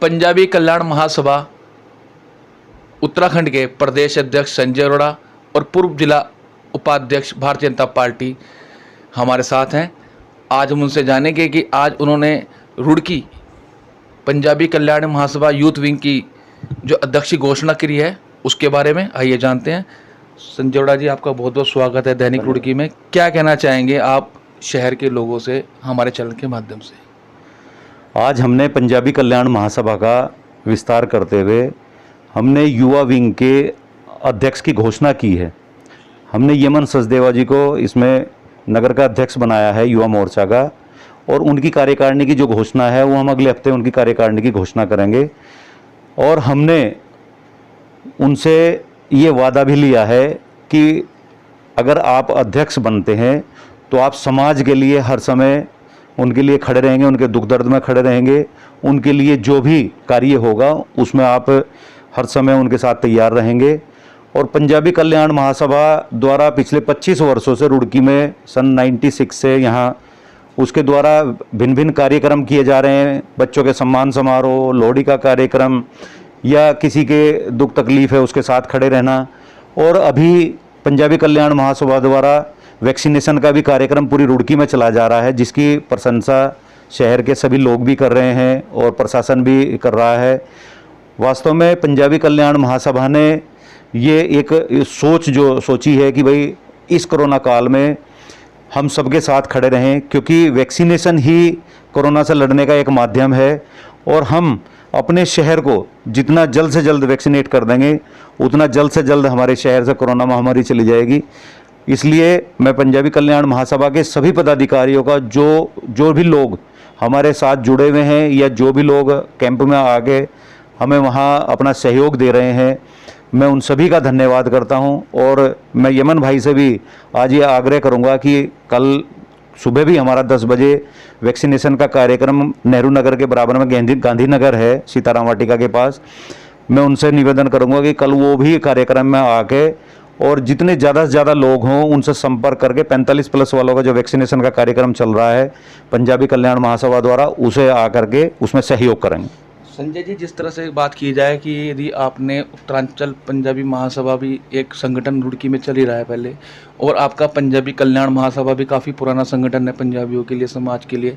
पंजाबी कल्याण महासभा उत्तराखंड के प्रदेश अध्यक्ष संजय अरोड़ा और पूर्व जिला उपाध्यक्ष भारतीय जनता पार्टी हमारे साथ हैं। आज हम उनसे जानेंगे कि आज उन्होंने रुड़की पंजाबी कल्याण महासभा यूथ विंग की जो अध्यक्ष की घोषणा करी है उसके बारे में। आइए जानते हैं। संजय अरोड़ा जी, आपका बहुत बहुत स्वागत है दैनिक रुड़की में। क्या कहना चाहेंगे आप शहर के लोगों से हमारे चैनल के माध्यम से? आज हमने पंजाबी कल्याण महासभा का विस्तार करते हुए हमने युवा विंग के अध्यक्ष की घोषणा की है। हमने यमन सचदेवा जी को इसमें नगर का अध्यक्ष बनाया है युवा मोर्चा का, और उनकी कार्यकारिणी की जो घोषणा है वो हम अगले हफ्ते उनकी कार्यकारिणी की घोषणा करेंगे। और हमने उनसे ये वादा भी लिया है कि अगर आप अध्यक्ष बनते हैं तो आप समाज के लिए हर समय उनके लिए खड़े रहेंगे, उनके दुख दर्द में खड़े रहेंगे, उनके लिए जो भी कार्य होगा उसमें आप हर समय उनके साथ तैयार रहेंगे। और पंजाबी कल्याण महासभा द्वारा पिछले 25 वर्षों से रुड़की में सन 96 से यहाँ उसके द्वारा भिन्न भिन्न कार्यक्रम किए जा रहे हैं। बच्चों के सम्मान समारोह, लोहड़ी का कार्यक्रम, या किसी के दुख तकलीफ है उसके साथ खड़े रहना। और अभी पंजाबी कल्याण महासभा द्वारा वैक्सीनेशन का भी कार्यक्रम पूरी रुड़की में चला जा रहा है, जिसकी प्रशंसा शहर के सभी लोग भी कर रहे हैं और प्रशासन भी कर रहा है। वास्तव में पंजाबी कल्याण महासभा ने ये एक सोची है कि भाई इस कोरोना काल में हम सबके साथ खड़े रहें, क्योंकि वैक्सीनेशन ही कोरोना से लड़ने का एक माध्यम है। और हम अपने शहर को जितना जल्द से जल्द वैक्सीनेट कर देंगे उतना जल्द से जल्द हमारे शहर से कोरोना महामारी चली जाएगी। इसलिए मैं पंजाबी कल्याण महासभा के सभी पदाधिकारियों का जो भी लोग हमारे साथ जुड़े हुए हैं या जो भी लोग कैंप में आके हमें वहाँ अपना सहयोग दे रहे हैं, मैं उन सभी का धन्यवाद करता हूं। और मैं यमन भाई से भी आज ये आग्रह करूंगा कि कल सुबह भी हमारा 10 बजे वैक्सीनेशन का कार्यक्रम नेहरू नगर के बराबर में गांधीनगर है, सीताराम वाटिका के पास। मैं उनसे निवेदन करूंगा कि कल वो भी कार्यक्रम में आके और जितने ज़्यादा से ज़्यादा लोग हों उनसे संपर्क करके 45+ वालों का जो वैक्सीनेशन का कार्यक्रम चल रहा है पंजाबी कल्याण महासभा द्वारा, उसे आकर के उसमें सहयोग करेंगे। संजय जी, जिस तरह से बात की जाए कि यदि आपने उत्तरांचल पंजाबी महासभा भी एक संगठन रुड़की में चल ही रहा है पहले, और आपका पंजाबी कल्याण महासभा भी काफ़ी पुराना संगठन है पंजाबियों के लिए, समाज के लिए,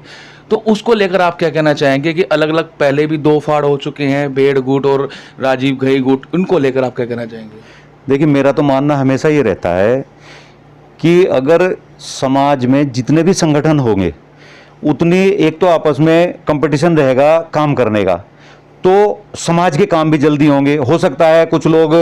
तो उसको लेकर आप क्या कहना चाहेंगे कि अलग अलग पहले भी 2 फाड़ हो चुके हैं, बेड़ गुट और राजीव घई गुट, उनको लेकर आप क्या कहना चाहेंगे? देखिए, मेरा तो मानना हमेशा ये रहता है कि अगर समाज में जितने भी संगठन होंगे उतनी एक तो आपस में कंपटीशन रहेगा काम करने का, तो समाज के काम भी जल्दी होंगे। हो सकता है कुछ लोग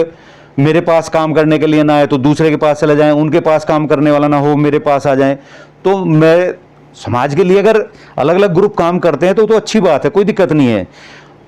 मेरे पास काम करने के लिए ना आए तो दूसरे के पास चले जाएं, उनके पास काम करने वाला ना हो मेरे पास आ जाएं। तो मैं समाज के लिए अगर अलग अलग ग्रुप काम करते हैं तो अच्छी बात है, कोई दिक्कत नहीं है।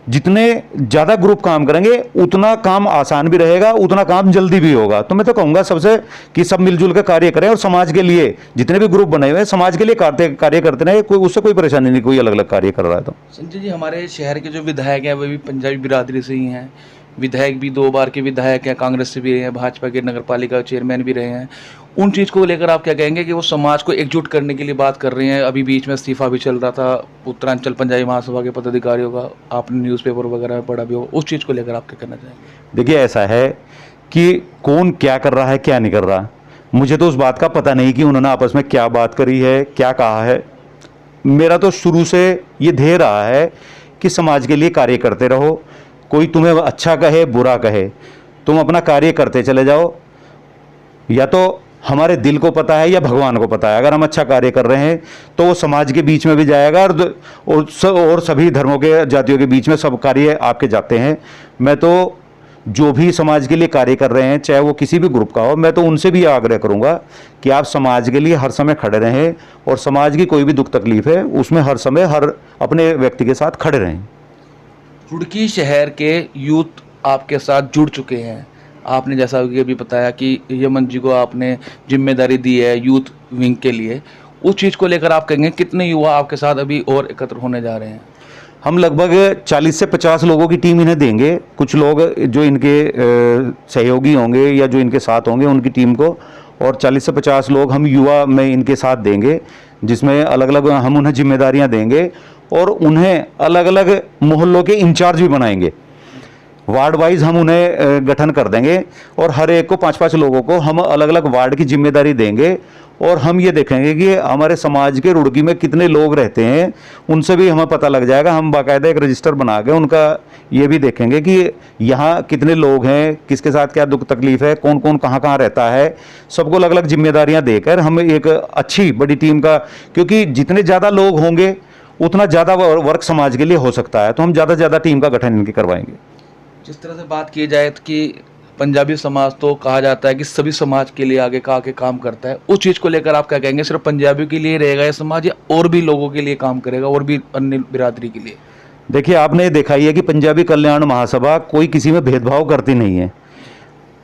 जितने ज़्यादा ग्रुप काम करेंगे उतना काम आसान भी रहेगा, उतना काम जल्दी भी होगा। तो मैं तो कहूँगा सबसे कि सब मिलजुल कर कार्य करें, और समाज के लिए जितने भी ग्रुप बने हुए हैं समाज के लिए कार्य करते रहे, कोई उससे कोई परेशानी नहीं, कोई अलग अलग कार्य कर रहा है। तो संजय जी, हमारे शहर के जो विधायक हैं वे भी पंजाबी बिरादरी से ही हैं। विधायक भी 2 बार के विधायक हैं, कांग्रेस से भी रहे हैं, भाजपा के नगर पालिका चेयरमैन भी रहे हैं। उन चीज़ को लेकर आप क्या कहेंगे कि वो समाज को एकजुट करने के लिए बात कर रहे हैं? अभी बीच में इस्तीफा भी चल रहा था उत्तरांचल पंजाबी महासभा के पदाधिकारियों का, आपने न्यूज़पेपर वगैरह में पढ़ा भी हो, उस चीज़ को लेकर आप क्या करना चाहेंगे? देखिए, ऐसा है कि कौन क्या कर रहा है क्या नहीं कर रहा, मुझे तो उस बात का पता नहीं कि उन्होंने आपस में क्या बात करी है, क्या कहा है। मेरा तो शुरू से ये ध्येय रहा है कि समाज के लिए कार्य करते रहो, कोई तुम्हें अच्छा कहे बुरा कहे, तुम अपना कार्य करते चले जाओ। या तो हमारे दिल को पता है या भगवान को पता है, अगर हम अच्छा कार्य कर रहे हैं तो वो समाज के बीच में भी जाएगा और सभी धर्मों के जातियों के बीच में सब कार्य आपके जाते हैं। मैं तो जो भी समाज के लिए कार्य कर रहे हैं, चाहे वो किसी भी ग्रुप का हो, मैं तो उनसे भी आग्रह करूंगा कि आप समाज के लिए हर समय खड़े रहें, और समाज की कोई भी दुख तकलीफ है उसमें हर समय हर अपने व्यक्ति के साथ खड़े रहें। रुड़की शहर के यूथ आपके साथ जुड़ चुके हैं। आपने जैसा कि अभी बताया कि यमन जी को आपने जिम्मेदारी दी है यूथ विंग के लिए, उस चीज़ को लेकर आप कहेंगे कितने युवा आपके साथ अभी और एकत्र होने जा रहे हैं? हम लगभग 40 से 50 लोगों की टीम इन्हें देंगे। कुछ लोग जो इनके सहयोगी होंगे या जो इनके साथ होंगे उनकी टीम को, और 40 से 50 लोग हम युवा में इनके साथ देंगे, जिसमें अलग अलग हम उन्हें जिम्मेदारियां देंगे। और उन्हें अलग अलग मोहल्लों के इंचार्ज भी बनाएंगे। वार्ड वाइज हम उन्हें गठन कर देंगे और हर एक को 5-5 लोगों को हम अलग अलग वार्ड की जिम्मेदारी देंगे और हम ये देखेंगे कि हमारे समाज के रुड़की में कितने लोग रहते हैं, उनसे भी हमें पता लग जाएगा। हम बाकायदा एक रजिस्टर बना के उनका ये भी देखेंगे कि यहाँ कितने लोग हैं, किसके साथ क्या दुख तकलीफ है, कौन कौन कहाँ कहाँ रहता है। सबको अलग अलग जिम्मेदारियाँ देकर हम एक अच्छी बड़ी टीम का, क्योंकि जितने ज़्यादा लोग होंगे उतना ज़्यादा वर्क समाज के लिए हो सकता है, तो हम ज़्यादा से ज़्यादा टीम का गठन इनकी करवाएंगे। जिस तरह से बात की जाए कि पंजाबी समाज तो कहा जाता है कि सभी समाज के लिए आगे का आके काम करता है, उस चीज़ को लेकर आप क्या कहेंगे? सिर्फ पंजाबियों के लिए रहेगा ये समाज या और भी लोगों के लिए काम करेगा, और भी अन्य बिरादरी के लिए? देखिए, आपने देखा ही है कि पंजाबी कल्याण महासभा कोई किसी में भेदभाव करती नहीं है,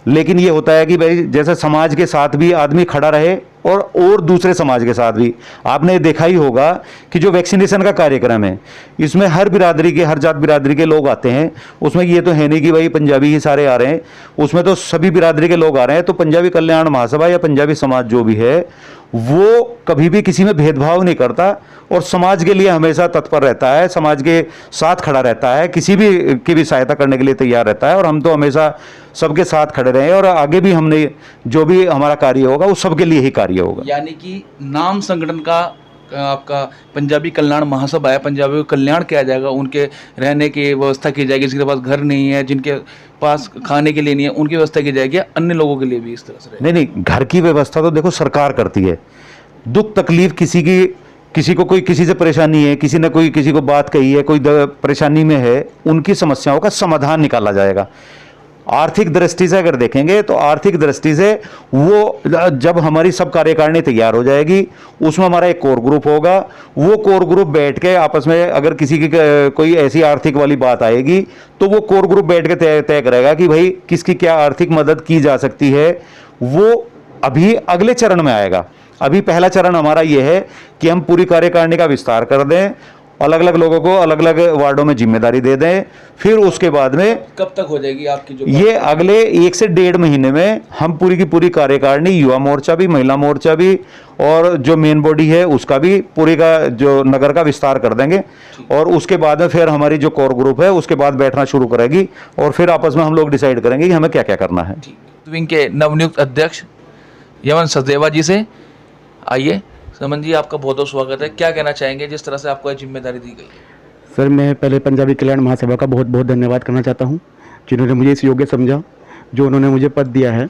लेकिन ये होता है कि भाई जैसे समाज के साथ भी आदमी खड़ा रहे और दूसरे समाज के साथ भी। आपने देखा ही होगा कि जो वैक्सीनेशन का कार्यक्रम है, इसमें हर बिरादरी के, हर जात बिरादरी के लोग आते हैं। उसमें ये तो है नहीं कि भाई पंजाबी ही सारे आ रहे हैं, उसमें तो सभी बिरादरी के लोग आ रहे हैं। तो पंजाबी कल्याण महासभा या पंजाबी समाज जो भी है वो कभी भी किसी में भेदभाव नहीं करता और समाज के लिए हमेशा तत्पर रहता है, समाज के साथ खड़ा रहता है, किसी भी की भी सहायता करने के लिए तैयार रहता है। और हम तो हमेशा सबके साथ खड़े रहे और आगे भी हमने जो भी हमारा कार्य होगा वो सबके लिए ही कार्य होगा। यानी कि नाम संगठन का आपका पंजाबी कल्याण महासभा है, पंजाबी को कल्याण किया जाएगा, उनके रहने की व्यवस्था की जाएगी, जिनके पास घर नहीं है, जिनके पास खाने के लिए नहीं है, उनकी व्यवस्था की जाएगी, अन्य लोगों के लिए भी इस तरह से? नहीं, घर की व्यवस्था तो देखो सरकार करती है। दुख तकलीफ किसी को कोई किसी से परेशानी है, किसी ने कोई किसी को बात कही है, कोई परेशानी में है, उनकी समस्याओं का समाधान निकाला जाएगा। आर्थिक दृष्टि से अगर देखेंगे तो आर्थिक दृष्टि से वो जब हमारी सब कार्यकारिणी तैयार हो जाएगी, उसमें हमारा एक कोर ग्रुप होगा। वो कोर ग्रुप बैठ के आपस में अगर किसी की कोई ऐसी आर्थिक वाली बात आएगी तो वो कोर ग्रुप बैठ के तय करेगा कि भाई किसकी क्या आर्थिक मदद की जा सकती है। वो अभी अगले चरण में आएगा। अभी पहला चरण हमारा ये है कि हम पूरी कार्यकारिणी का विस्तार कर दें, अलग अलग लोगों को अलग अलग वार्डों में जिम्मेदारी दे दें। फिर उसके बाद में कब तक हो जाएगी आपकी जो ये अगले 1 से 1.5 महीने में हम पूरी की पूरी कार्यकारिणी, युवा मोर्चा भी, महिला मोर्चा भी और जो मेन बॉडी है उसका भी, पूरी का जो नगर का विस्तार कर देंगे। और उसके बाद में फिर हमारी जो कोर ग्रुप है उसके बाद बैठना शुरू करेगी और फिर आपस में हम लोग डिसाइड करेंगे कि हमें क्या क्या करना है। विंग के नवनियुक्त अध्यक्ष यमन सचदेवा जी से आइए। समन जी, आपका बहुत बहुत स्वागत है। क्या कहना चाहेंगे जिस तरह से आपको जिम्मेदारी दी गई है? सर, मैं पहले पंजाबी कल्याण महासभा का बहुत बहुत धन्यवाद करना चाहता हूं, जिन्होंने मुझे इस योग्य समझा। जो उन्होंने मुझे पद दिया है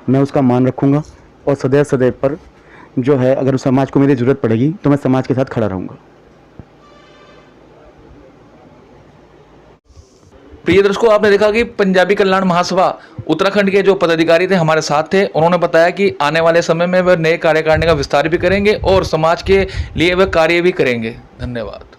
मैं उसका मान रखूंगा और सदैव पर जो है, अगर समाज को मेरी ज़रूरत पड़ेगी तो मैं समाज के साथ खड़ा रहूँगा। प्रिय दर्शकों, आपने देखा कि पंजाबी कल्याण महासभा उत्तराखंड के जो पदाधिकारी थे हमारे साथ थे। उन्होंने बताया कि आने वाले समय में वह नए कार्यकारिणी का विस्तार भी करेंगे और समाज के लिए वह कार्य भी करेंगे। धन्यवाद।